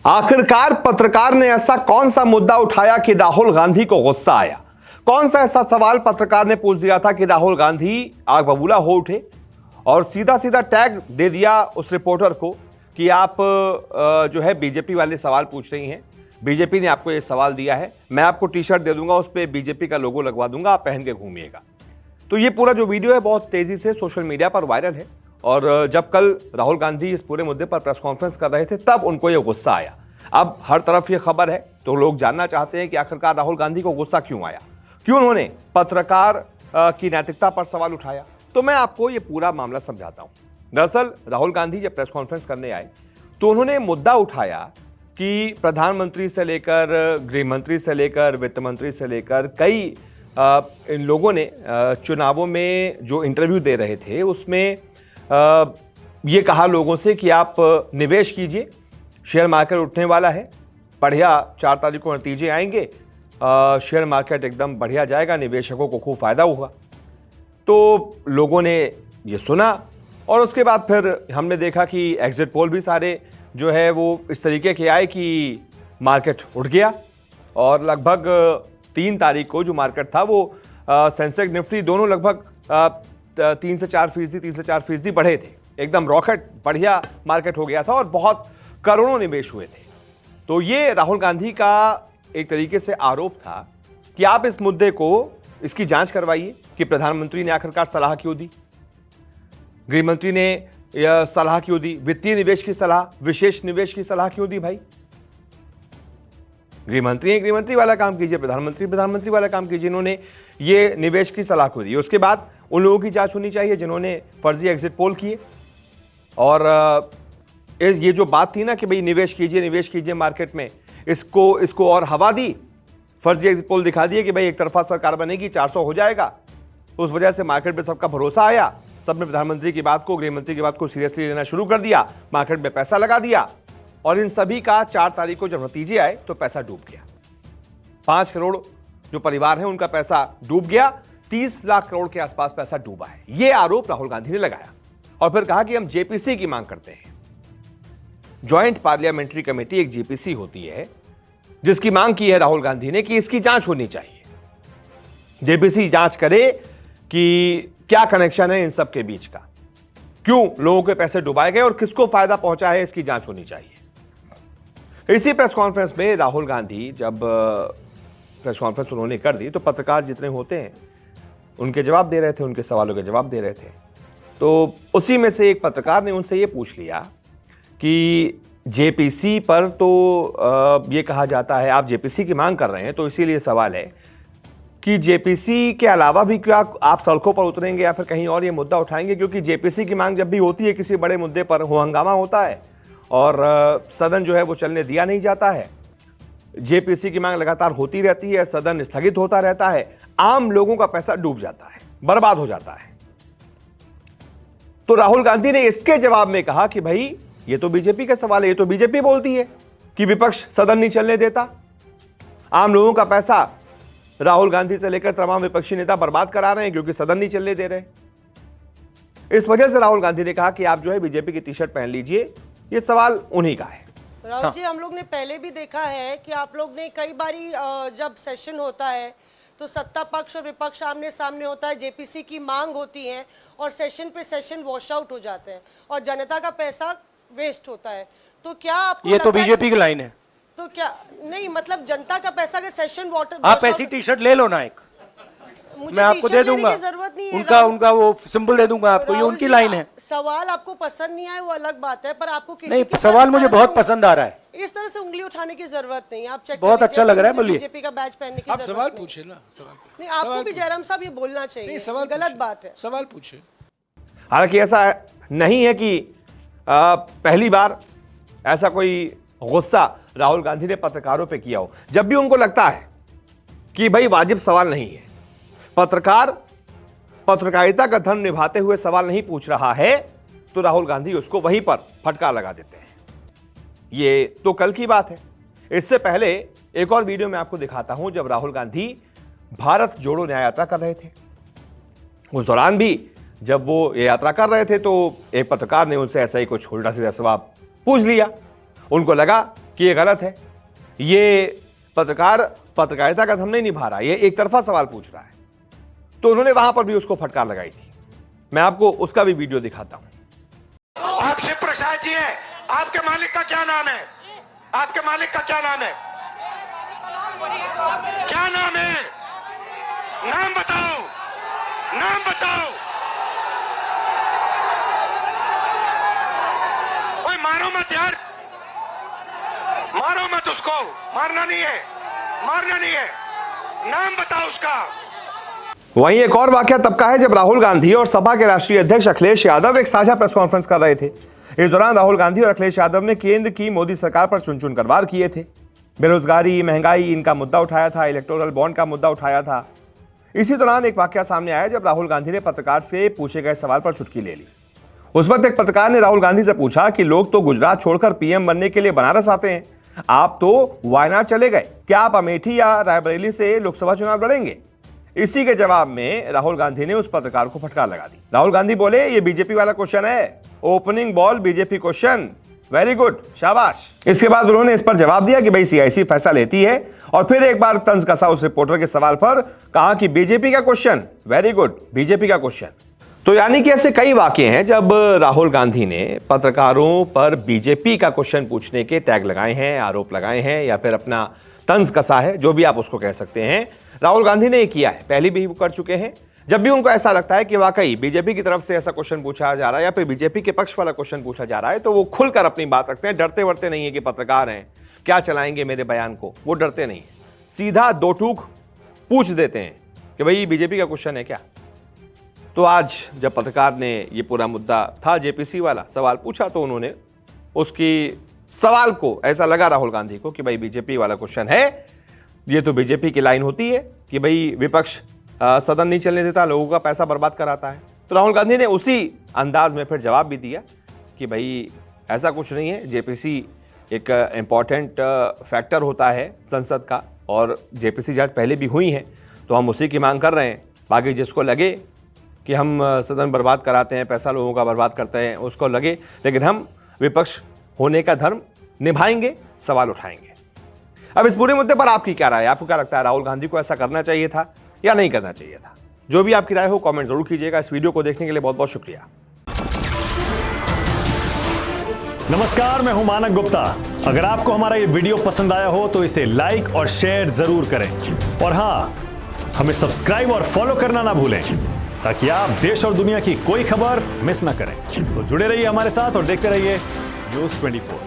आखिरकार पत्रकार ने ऐसा कौन सा मुद्दा उठाया कि राहुल गांधी को गुस्सा आया? कौन सा ऐसा सवाल पत्रकार ने पूछ दिया था कि राहुल गांधी आग बबूला हो उठे और सीधा सीधा टैग दे दिया उस रिपोर्टर को कि आप जो है बीजेपी वाले सवाल पूछ रही हैं, बीजेपी ने आपको ये सवाल दिया है, मैं आपको टी शर्ट दे दूंगा, उस पर बीजेपी का लोगो लगवा दूंगा, आप पहन के घूमिएगा। तो ये पूरा जो वीडियो है बहुत तेजी से सोशल मीडिया पर वायरल है और जब कल राहुल गांधी इस पूरे मुद्दे पर प्रेस कॉन्फ्रेंस कर रहे थे तब उनको ये गुस्सा आया। अब हर तरफ ये खबर है तो लोग जानना चाहते हैं कि आखिरकार राहुल गांधी को गुस्सा क्यों आया, क्यों उन्होंने पत्रकार की नैतिकता पर सवाल उठाया। तो मैं आपको ये पूरा मामला समझाता हूं। दरअसल राहुल गांधी जब प्रेस कॉन्फ्रेंस करने आए तो उन्होंने मुद्दा उठाया कि प्रधानमंत्री से लेकर गृह मंत्री से लेकर वित्त मंत्री से लेकर कई इन लोगों ने चुनावों में जो इंटरव्यू दे रहे थे उसमें ये कहा लोगों से कि आप निवेश कीजिए, शेयर मार्केट उठने वाला है, बढ़िया 4 तारीख को नतीजे आएंगे, शेयर मार्केट एकदम बढ़िया जाएगा, निवेशकों को खूब फायदा होगा। तो लोगों ने ये सुना और उसके बाद फिर हमने देखा कि एग्जिट पोल भी सारे जो है वो इस तरीके के आए कि मार्केट उठ गया और लगभग 3 तारीख को जो मार्केट था वो सेंसेक्स निफ्टी दोनों लगभग 3 से 4 फीसदी बढ़े थे, एकदम रॉकेट बढ़िया मार्केट हो गया था और बहुत करोड़ों निवेश हुए थे। तो ये राहुल गांधी का एक तरीके से आरोप था कि आप इस मुद्दे को, इसकी जांच करवाइए कि प्रधानमंत्री ने आखिरकार सलाह क्यों दी, गृह मंत्री ने यह सलाह क्यों दी, वित्तीय निवेश की सलाह, विशेष निवेश की सलाह क्यों दी। भाई गृह मंत्री वाला काम कीजिए, प्रधानमंत्री वाला काम कीजिए, इन्होंने ये निवेश की सलाह क्यों दी। उसके बाद उन लोगों की जांच होनी चाहिए जिन्होंने फर्जी एग्जिट पोल किए और ये जो बात थी ना कि भाई निवेश कीजिए मार्केट में, इसको और हवा दी, फर्जी एग्जिट पोल दिखा दिए कि भाई एक तरफा सरकार बनेगी, 400 हो जाएगा। उस वजह से मार्केट में सबका भरोसा आया, सबने प्रधानमंत्री की बात को, गृह मंत्री की बात को सीरियसली लेना शुरू कर दिया, मार्केट में पैसा लगा दिया और इन सभी का 4 तारीख को जब नतीजे आए तो पैसा डूब गया। 5 करोड़ जो परिवार है उनका पैसा डूब गया, 30 लाख करोड़ के आसपास पैसा डूबा है। यह आरोप राहुल गांधी ने लगाया और फिर कहा कि हम जेपीसी की मांग करते हैं। ज्वाइंट पार्लियामेंट्री कमेटी एक जेपीसी होती है जिसकी मांग की है राहुल गांधी ने कि इसकी जांच होनी चाहिए, जेपीसी जांच करे कि क्या कनेक्शन है इन सब के बीच का, क्यों लोगों के पैसे डुबाए गए और किसको फायदा पहुंचा है, इसकी जांच होनी चाहिए। इसी प्रेस कॉन्फ्रेंस में राहुल गांधी जब प्रेस कॉन्फ्रेंस उन्होंने कर दी तो पत्रकार जितने होते हैं उनके जवाब दे रहे थे, उनके सवालों के जवाब दे रहे थे। तो उसी में से एक पत्रकार ने उनसे ये पूछ लिया कि जेपीसी पर तो ये कहा जाता है, आप जेपीसी की मांग कर रहे हैं, तो इसीलिए सवाल है कि जेपीसी के अलावा भी क्या आप सड़कों पर उतरेंगे या फिर कहीं और ये मुद्दा उठाएंगे, क्योंकि जेपीसी की मांग जब भी होती है किसी बड़े मुद्दे पर हो हंगामा होता है और सदन जो है वो चलने दिया नहीं जाता है। जेपीसी की मांग लगातार होती रहती है, सदन स्थगित होता रहता है, आम लोगों का पैसा डूब जाता है, बर्बाद हो जाता है। तो राहुल गांधी ने इसके जवाब में कहा कि भाई ये तो बीजेपी का सवाल है, ये तो बीजेपी बोलती है कि विपक्ष सदन नहीं चलने देता, आम लोगों का पैसा राहुल गांधी से लेकर तमाम विपक्षी नेता बर्बाद करा रहे हैं क्योंकि सदन नहीं चलने दे रहे। इस वजह से राहुल गांधी ने कहा कि आप जो है बीजेपी की टी शर्ट पहन लीजिए, ये सवाल उन्हीं का है। राहुल जी, हम लोग ने पहले भी देखा है कि आप लोग ने कई बारी जब सेशन होता है तो सत्ता पक्ष और विपक्ष आमने सामने होता है, जेपीसी की मांग होती है और सेशन पे सेशन वॉश आउट हो जाते हैं और जनता का पैसा वेस्ट होता है। तो क्या आपको ये तो बीजेपी की लाइन है? तो क्या नहीं, मतलब जनता का पैसा के सेशन वाटर, आप ऐसी टी शर्ट ले लो ना एक, मैं आपको दे दूंगा, जरूरत नहीं है उनका वो सिंबल दे दूंगा आपको, ये उनकी लाइन है। सवाल आपको पसंद नहीं आए वो अलग बात है, पर आपको किसी नहीं, सवाल मुझे बहुत पसंद आ रहा है, इस तरह से उंगली उठाने की जरूरत नहीं। आप चेक, बहुत अच्छा लग रहा है, बोलिए। बीजेपी का बैच पहनने की आप सवाल पूछे ना, सवाल नहीं, आपको भी जयराम साहब ये बोलना चाहिए, सवाल गलत बात है, सवाल पूछे। हालांकि ऐसा नहीं है कि पहली बार ऐसा कोई गुस्सा राहुल गांधी ने पत्रकारों पे किया हो। जब भी उनको लगता है कि भाई वाजिब सवाल नहीं है, पत्रकार पत्रकारिता का धर्म निभाते हुए सवाल नहीं पूछ रहा है, तो राहुल गांधी उसको वहीं पर फटकार लगा देते हैं। ये तो कल की बात है। इससे पहले एक और वीडियो मैं आपको दिखाता हूं जब राहुल गांधी भारत जोड़ो न्याय यात्रा कर रहे थे। उस दौरान भी जब वो ये यात्रा कर रहे थे तो एक पत्रकार ने उनसे ऐसा ही कुछ उल्टा सीधा सवाल पूछ लिया। उनको लगा कि ये गलत है, ये पत्रकारिता का धर्म नहीं निभा रहा, ये एक तरफा सवाल पूछ रहा है। तो उन्होंने वहां पर भी उसको फटकार लगाई थी। मैं आपको उसका भी वीडियो दिखाता हूं। आप शिव प्रसाद जी हैं, आपके मालिक का क्या नाम है? आपके मालिक का क्या नाम है? क्या नाम है? नाम बताओ, नाम बताओ। ओए मारो मत यार, मारो मत उसको, मारना नहीं है, मारना नहीं है। नाम बताओ उसका। वहीं एक और वाकया तब का है जब राहुल गांधी और सपा के राष्ट्रीय अध्यक्ष अखिलेश यादव एक साझा प्रेस कॉन्फ्रेंस कर रहे थे। इस दौरान राहुल गांधी और अखिलेश यादव ने केंद्र की मोदी सरकार पर चुन चुन कर वार किए थे। बेरोजगारी, महंगाई, इनका मुद्दा उठाया था, इलेक्टोरल बॉन्ड का मुद्दा उठाया था। इसी दौरान एक वाकया सामने आया जब राहुल गांधी ने पत्रकार से पूछे गए सवाल पर चुटकी ले ली। उस वक्त एक पत्रकार ने राहुल गांधी से पूछा कि लोग तो गुजरात छोड़कर पीएम बनने के लिए बनारस आते हैं, आप तो वायनाड चले गए, क्या आप अमेठी या रायबरेली से लोकसभा चुनाव लड़ेंगे? इसी के जवाब में राहुल गांधी ने उस पत्रकार को फटकार लगा दी। राहुल गांधी बोले, ये बीजेपी वाला क्वेश्चन है, opening ball BJP question, very good, शाबाश। इसके बाद उन्होंने इस पर जवाब दिया कि भाई सीआईसी फैसला लेती है, और फिर एक बार तंज कसा उस रिपोर्टर के सवाल पर, कहा कि बीजेपी का क्वेश्चन, वेरी गुड, बीजेपी का क्वेश्चन। तो यानी कि ऐसे कई वाकये हैं जब राहुल गांधी ने पत्रकारों पर बीजेपी का क्वेश्चन पूछने के टैग लगाए हैं, आरोप लगाए हैं, या फिर अपना तंज कसा है, जो भी आप उसको कह सकते हैं। राहुल गांधी ने ये किया है, पहले भी वो कर चुके हैं। जब भी उनको ऐसा लगता है कि वाकई बीजेपी की तरफ से ऐसा क्वेश्चन पूछा जा रहा है या फिर बीजेपी के पक्ष वाला क्वेश्चन पूछा जा रहा है, तो वो खुलकर अपनी बात रखते हैं, डरते वरते नहीं है कि पत्रकार हैं, क्या चलाएंगे मेरे बयान को, वो डरते नहीं है, सीधा दो टूक पूछ देते हैं कि भाई बीजेपी का क्वेश्चन है क्या। तो आज जब पत्रकार ने ये पूरा मुद्दा था जेपीसी वाला सवाल पूछा, तो उन्होंने उसकी सवाल को ऐसा लगा राहुल गांधी को कि भाई बीजेपी वाला क्वेश्चन है, ये तो बीजेपी की लाइन होती है कि भाई विपक्ष सदन नहीं चलने देता, लोगों का पैसा बर्बाद कराता है। तो राहुल गांधी ने उसी अंदाज में फिर जवाब भी दिया कि भाई ऐसा कुछ नहीं है, जेपीसी एक इम्पॉर्टेंट फैक्टर होता है संसद का, और जेपीसी जांच पहले भी हुई है, तो हम उसी की मांग कर रहे हैं। बाकी जिसको लगे कि हम सदन बर्बाद कराते हैं, पैसा लोगों का बर्बाद करते हैं, उसको लगे, लेकिन हम विपक्ष होने का धर्म निभाएंगे, सवाल उठाएंगे। अब इस पूरे मुद्दे पर आपकी क्या राय है? आपको क्या लगता है, राहुल गांधी को ऐसा करना चाहिए था या नहीं करना चाहिए था? जो भी आपकी राय हो कमेंट जरूर कीजिएगा। इस वीडियो को देखने के लिए बहुत बहुत शुक्रिया। नमस्कार, मैं हूं मानक गुप्ता। अगर आपको हमारा ये वीडियो पसंद आया हो तो इसे लाइक और शेयर जरूर करें, और हाँ, हमें सब्सक्राइब और फॉलो करना ना भूलें ताकि आप देश और दुनिया की कोई खबर मिस ना करें। तो जुड़े रहिए हमारे साथ और देखते रहिए News 24।